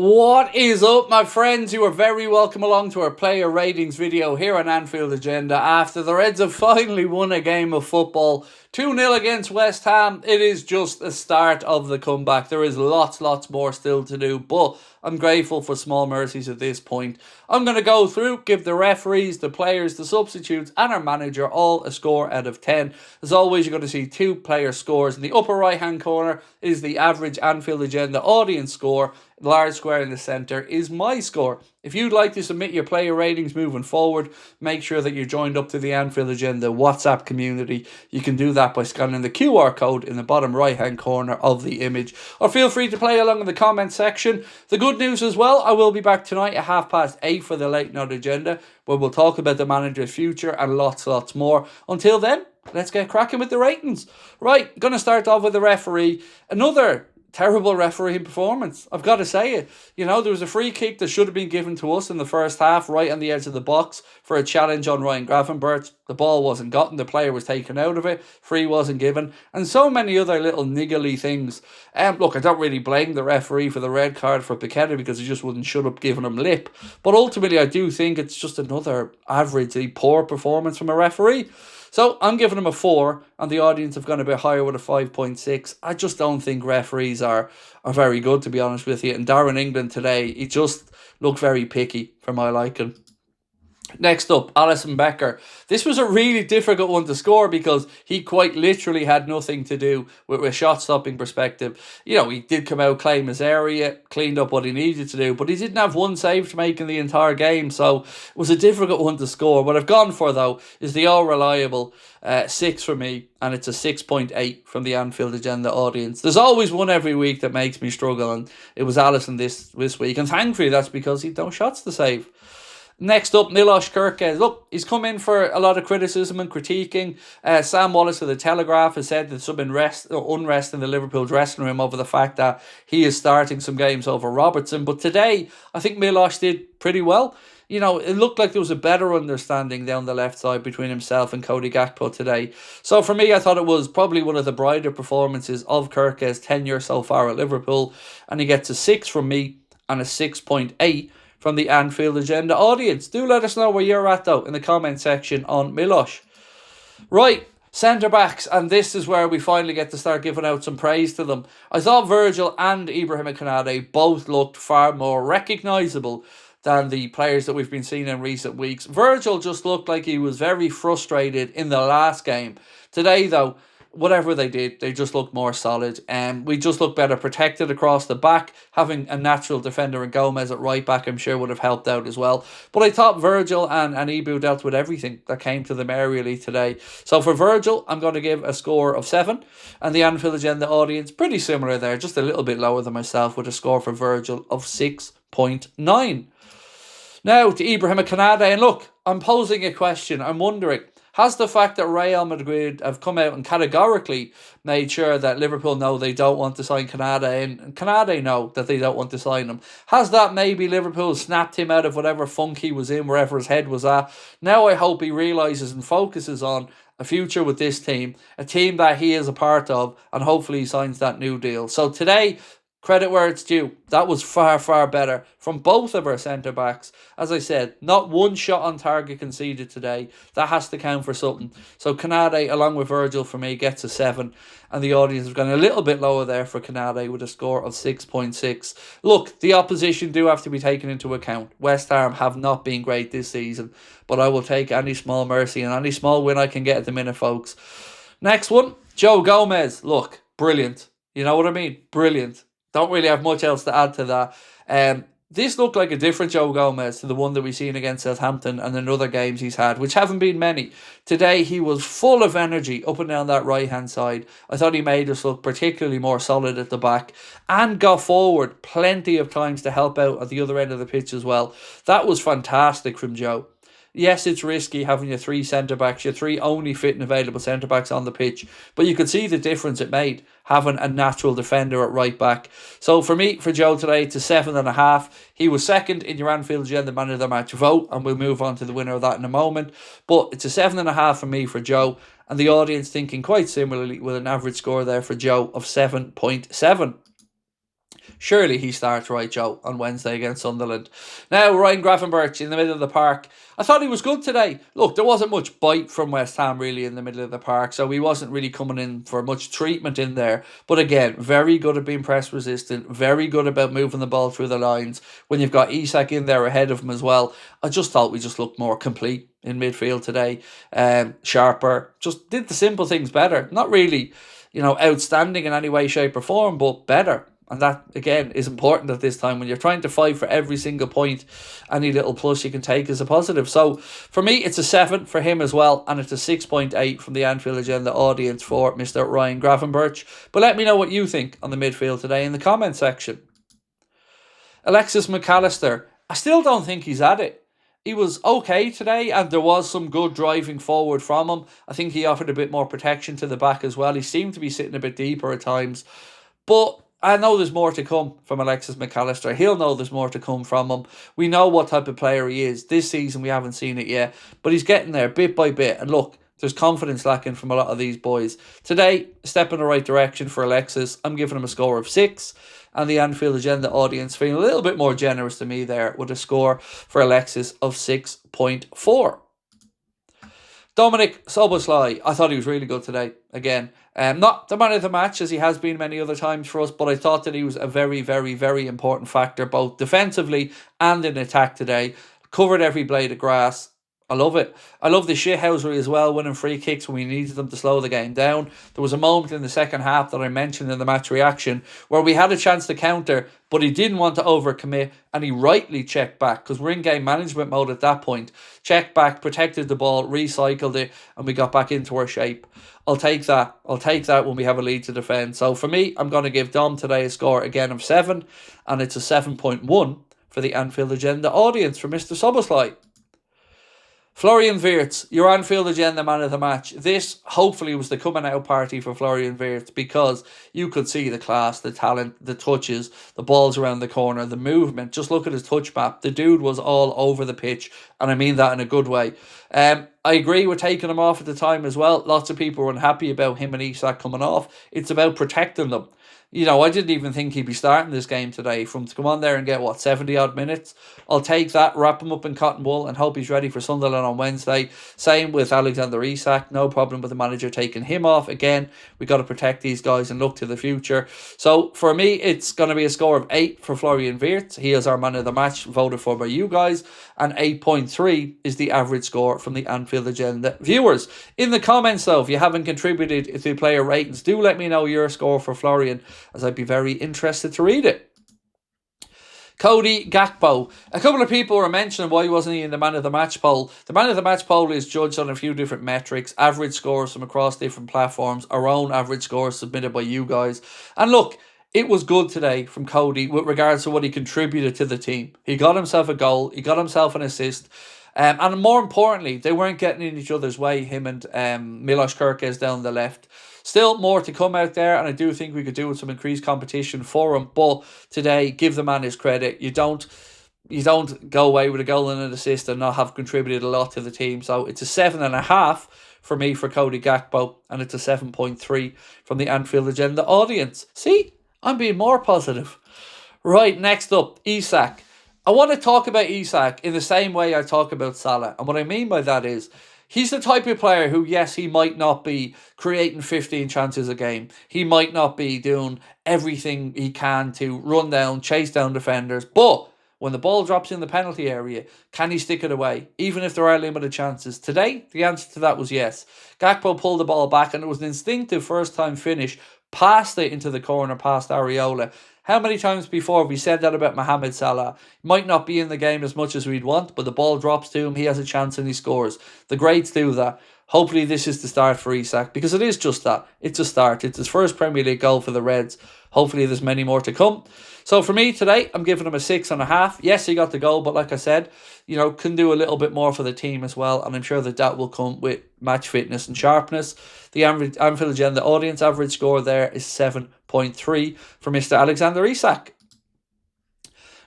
What is up, my friends? You are very welcome along to our player ratings video here on Anfield Agenda. After the Reds have finally won a game of football 2-0 against West Ham, it is just the start of the comeback. There is lots more still to do, but I'm grateful for small mercies at this point. I'm going to go through, give the referees, the players, the substitutes and our manager all a score out of 10. As always, you're going to see two player scores. In the upper right hand corner is the average Anfield Agenda audience score. The large square in the centre is my score. If you'd like to submit your player ratings moving forward, make sure that you're joined up to the Anfield Agenda WhatsApp community. You can do that by scanning the QR code in the bottom right hand corner of the image. Or feel free to play along in the comment section. The good news as well, I will be back tonight at 8:30 for the late night agenda, where we'll talk about the manager's future and lots more. Until then, let's get cracking with the ratings. Right, going to start off with the referee. Another terrible refereeing performance, I've got to say it. You know, there was a free kick that should have been given to us in the first half, right on the edge of the box, for a challenge on Ryan Gravenberch. The ball wasn't gotten, the player was taken out of it, free wasn't given, and so many other little niggly things. Look, I don't really blame the referee for the red card for Paqueta because he just wouldn't shut up giving him lip. But ultimately, I do think it's just another averagely poor performance from a referee. So I'm giving him a 4, and the audience have gone a bit higher with a 5.6. I just don't think referees are very good, to be honest with you. And Darren England today, he just looked very picky for my liking. Next up, Alisson Becker. This was a really difficult one to score because he quite literally had nothing to do with a shot-stopping perspective. You know, he did come out, claim his area, cleaned up what he needed to do, but he didn't have one save to make in the entire game, so it was a difficult one to score. What I've gone for, though, is the all-reliable 6 for me, and it's a 6.8 from the Anfield Agenda audience. There's always one every week that makes me struggle, and it was Alisson this week, and thankfully that's because he'd no shots to save. Next up, Milos Kerkez. Look, he's come in for a lot of criticism and critiquing. Sam Wallace of The Telegraph has said there's some unrest in the Liverpool dressing room over the fact that he is starting some games over Robertson. But today, I think Milos did pretty well. You know, it looked like there was a better understanding down the left side between himself and Cody Gakpo today. So for me, I thought it was probably one of the brighter performances of Kerkez's tenure so far at Liverpool. And he gets a 6 from me and a 6.8 from the Anfield Agenda audience. Do let us know where you're at, though, in the comment section on Milos. Right, centre-backs, and this is where we finally get to start giving out some praise to them. I thought Virgil and Ibrahim Konate both looked far more recognisable than the players that we've been seeing in recent weeks. Virgil just looked like he was very frustrated in the last game. Today, though, whatever they did, they just looked more solid. We just looked better protected across the back. Having a natural defender in Gomez at right back, I'm sure, would have helped out as well. But I thought Virgil and Ibu dealt with everything that came to them aerially today. So for Virgil, I'm going to give a score of 7. And the Anfield Agenda audience, pretty similar there, just a little bit lower than myself, with a score for Virgil of 6.9. Now to Ibrahim Konate, and look, I'm posing a question. I'm wondering, has the fact that Real Madrid have come out and categorically made sure that Liverpool know they don't want to sign Konate, and Konate know that they don't want to sign him, has that maybe Liverpool snapped him out of whatever funk he was in, wherever his head was at? Now I hope he realises and focuses on a future with this team, a team that he is a part of, and hopefully he signs that new deal. So today, credit where it's due. That was far better from both of our centre-backs. As I said, not one shot on target conceded today. That has to count for something. So Konate, along with Virgil, for me, gets a 7. And the audience have gone a little bit lower there for Konate with a score of 6.6. Look, the opposition do have to be taken into account. West Ham have not been great this season. But I will take any small mercy and any small win I can get at the minute, folks. Next one, Joe Gomez. Look, brilliant. You know what I mean? Brilliant. Don't really have much else to add to that. This looked like a different Joe Gomez to the one that we've seen against Southampton and in other games he's had, which haven't been many. Today, he was full of energy up and down that right-hand side. I thought he made us look particularly more solid at the back and got forward plenty of times to help out at the other end of the pitch as well. That was fantastic from Joe. Yes, it's risky having your 3 centre-backs, your 3 only fit and available centre-backs on the pitch, but you could see the difference it made, having a natural defender at right back. So for me, for Joe today, it's a 7.5. He was second in your Anfield Agenda Man of the Match vote, and we'll move on to the winner of that in a moment. But it's a 7.5 for me for Joe, and the audience thinking quite similarly with an average score there for Joe of 7.7. Surely he starts right, Joe, on Wednesday against Sunderland. Now, Ryan Gravenberch in the middle of the park. I thought he was good today. Look, there wasn't much bite from West Ham really in the middle of the park, so he wasn't really coming in for much treatment in there. But again, very good at being press resistant, very good about moving the ball through the lines. When you've got ISAK in there ahead of him as well, I just thought we just looked more complete in midfield today. Sharper, just did the simple things better. Not really, outstanding in any way, shape or form, but better. And that, again, is important at this time when you're trying to fight for every single point. Any little plus you can take is a positive. So, for me, it's a 7 for him as well. And it's a 6.8 from the Anfield Agenda audience for Mr. Ryan Gravenberch. But let me know what you think on the midfield today in the comment section. Alexis McAllister, I still don't think he's at it. He was okay today, and there was some good driving forward from him. I think he offered a bit more protection to the back as well. He seemed to be sitting a bit deeper at times. But I know there's more to come from Alexis McAllister. He'll know there's more to come from him. We know what type of player he is. This season we haven't seen it yet, but he's getting there bit by bit. And look, there's confidence lacking from a lot of these boys. Today, step in the right direction for Alexis. I'm giving him a score of 6. And the Anfield Agenda audience feeling a little bit more generous to me there with a score for Alexis of 6.4. Dominic Szoboszlai, I thought he was really good today. Again, not the man of the match as he has been many other times for us, but I thought that he was a very, very, very important factor, both defensively and in attack today. Covered every blade of grass. I love it. I love the shithousery as well, winning free kicks when we needed them to slow the game down. There was a moment in the second half that I mentioned in the match reaction where we had a chance to counter, but he didn't want to overcommit, and he rightly checked back because we're in game management mode at that point. Checked back, protected the ball, recycled it, and we got back into our shape. I'll take that. I'll take that when we have a lead to defend. So for me, I'm going to give Dom today a score again of 7, and it's a 7.1 for the Anfield Agenda audience for Mr. Szoboszlai. Florian Wirtz, your Anfield Agenda man of the match. This hopefully was the coming out party for Florian Wirtz because you could see the class, the talent, the touches, the balls around the corner, the movement. Just look at his touch map. The dude was all over the pitch, and I mean that in a good way. I agree with taking him off at the time as well. Lots of people were unhappy about him and ISAK coming off. It's about protecting them. I didn't even think he'd be starting this game today. From to come on there and get, 70-odd minutes? I'll take that, wrap him up in cotton wool and hope he's ready for Sunderland on Wednesday. Same with Alexander Isak. No problem with the manager taking him off. Again, we got to protect these guys and look to the future. So, for me, it's going to be a score of 8 for Florian Wirtz. He is our man of the match, voted for by you guys. And 8.3 is the average score from the Anfield Agenda viewers. In the comments, though, if you haven't contributed to player ratings, do let me know your score for Florian, as I'd be very interested to read it. Cody Gakpo. A couple of people were mentioning why wasn't he in the man of the match poll. The man of the match poll is judged on a few different metrics, average scores from across different platforms, our own average scores submitted by you guys. And look, it was good today from Cody with regards to what he contributed to the team. He got himself a goal, he got himself an assist. And more importantly, they weren't getting in each other's way, him and Milos Kerkez down the left. Still more to come out there, and I do think we could do with some increased competition for him. But today, give the man his credit. You don't go away with a goal and an assist and not have contributed a lot to the team. So it's a 7.5 for me for Cody Gakpo, and it's a 7.3 from the Anfield Agenda audience. See, I'm being more positive. Right, next up, ISAK. I want to talk about ISAK in the same way I talk about Salah, and what I mean by that is, he's the type of player who, yes, he might not be creating 15 chances a game. He might not be doing everything he can to run down, chase down defenders. But when the ball drops in the penalty area, can he stick it away, even if there are limited chances? Today, the answer to that was yes. Gakpo pulled the ball back, and it was an instinctive first-time finish, passed it into the corner, past Areola. How many times before have we said that about Mohamed Salah? He might not be in the game as much as we'd want, but the ball drops to him, he has a chance and he scores. The greats do that. Hopefully this is the start for ISAK, because it is just that. It's a start. It's his first Premier League goal for the Reds. Hopefully there's many more to come. So for me today, I'm giving him a 6.5. Yes, he got the goal, but like I said, can do a little bit more for the team as well, and I'm sure that will come with match fitness and sharpness. The Anfield Agenda audience average score there is 7.3 for Mr. Alexander Isak.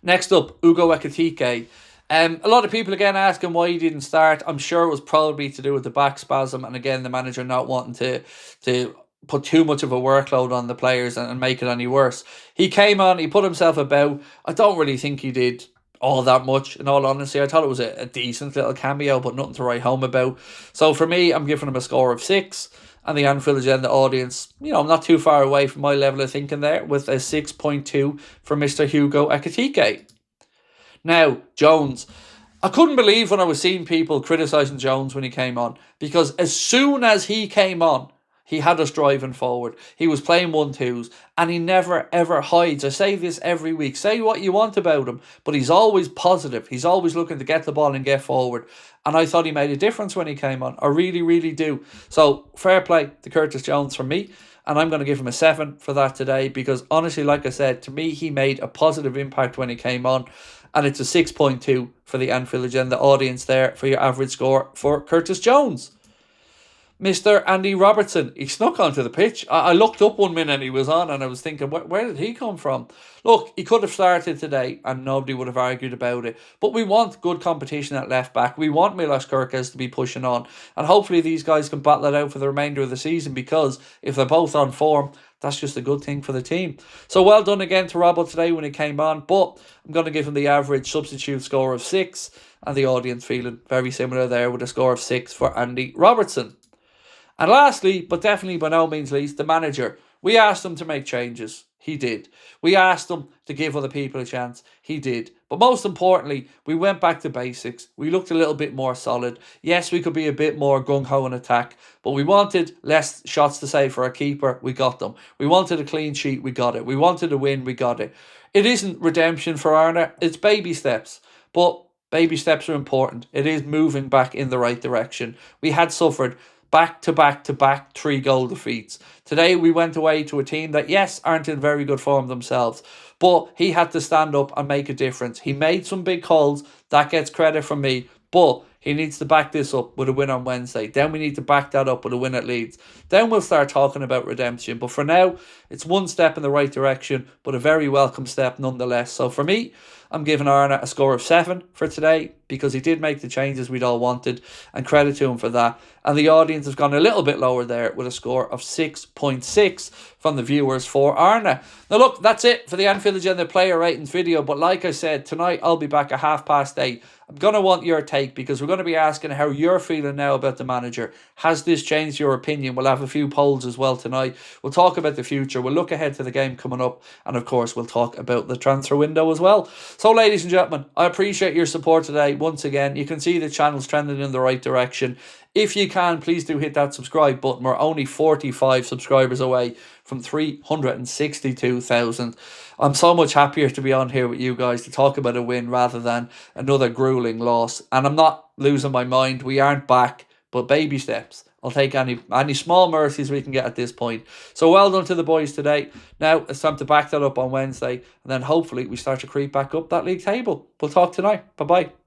Next up, Ugo Ekitike. A lot of people again asking why he didn't start. I'm sure it was probably to do with the back spasm, and again the manager not wanting to put too much of a workload on the players and make it any worse. He came on, he put himself about. I don't really think he did all that much, in all honesty. I thought it was a decent little cameo, but nothing to write home about. So for me, I'm giving him a score of 6. And the Anfield Agenda audience, I'm not too far away from my level of thinking there, with a 6.2 for Mr. Hugo Ekitike. Now, Jones. I couldn't believe when I was seeing people criticising Jones when he came on, because as soon as he came on, he had us driving forward. He was playing 1-2s, and he never ever hides. I say this every week. Say what you want about him, but he's always positive. He's always looking to get the ball and get forward. And I thought he made a difference when he came on. I really, really do. So, fair play to Curtis Jones from me. And I'm going to give him a 7 for that today, because honestly, like I said, to me, he made a positive impact when he came on. And it's a 6.2 for the Anfield Agenda audience there for your average score for Curtis Jones. Mr. Andy Robertson, he snuck onto the pitch. I looked up 1 minute he was on, and I was thinking, where did he come from? Look, he could have started today and nobody would have argued about it. But we want good competition at left back. We want Milos Kerkez to be pushing on. And hopefully these guys can battle it out for the remainder of the season, because if they're both on form, that's just a good thing for the team. So well done again to Robbo today when he came on. But I'm going to give him the average substitute score of 6. And the audience feeling very similar there with a score of 6 for Andy Robertson. And lastly, but definitely by no means least, the manager. We asked him to make changes. He did. We asked him to give other people a chance. He did. But most importantly, we went back to basics. We looked a little bit more solid. Yes, we could be a bit more gung-ho in attack, but we wanted less shots to save for our keeper. We got them. We wanted a clean sheet. We got it. We wanted a win. We got it. It isn't redemption for Arne. It's baby steps. But baby steps are important. It is moving back in the right direction. We had suffered back-to-back-to-back 3-goal defeats. Today we went away to a team that, yes, aren't in very good form themselves, but he had to stand up and make a difference. He made some big calls. That gets credit from me, but he needs to back this up with a win on Wednesday. Then we need to back that up with a win at Leeds. Then we'll start talking about redemption. But for now, it's one step in the right direction, but a very welcome step nonetheless. So for me, I'm giving Arne a score of 7 for today, because he did make the changes we'd all wanted, and credit to him for that. And the audience has gone a little bit lower there with a score of 6.6 from the viewers for Arne. Now look, that's it for the Anfield Agenda player ratings video. But like I said, tonight I'll be back at 8:30. I'm going to want your take, because we're going to be asking how you're feeling now about the manager. Has this changed your opinion? We'll have a few polls as well tonight. We'll talk about the future. We'll look ahead to the game coming up. And of course, we'll talk about the transfer window as well. So ladies and gentlemen, I appreciate your support today. Once again, you can see the channel's trending in the right direction. If you can, please do hit that subscribe button. We're only 45 subscribers away from 362,000. I'm so much happier to be on here with you guys to talk about a win rather than another grueling loss. And I'm not losing my mind. We aren't back, but baby steps. I'll take any small mercies we can get at this point. So well done to the boys today. Now it's time to back that up on Wednesday, and then hopefully we start to creep back up that league table. We'll talk tonight. Bye-bye.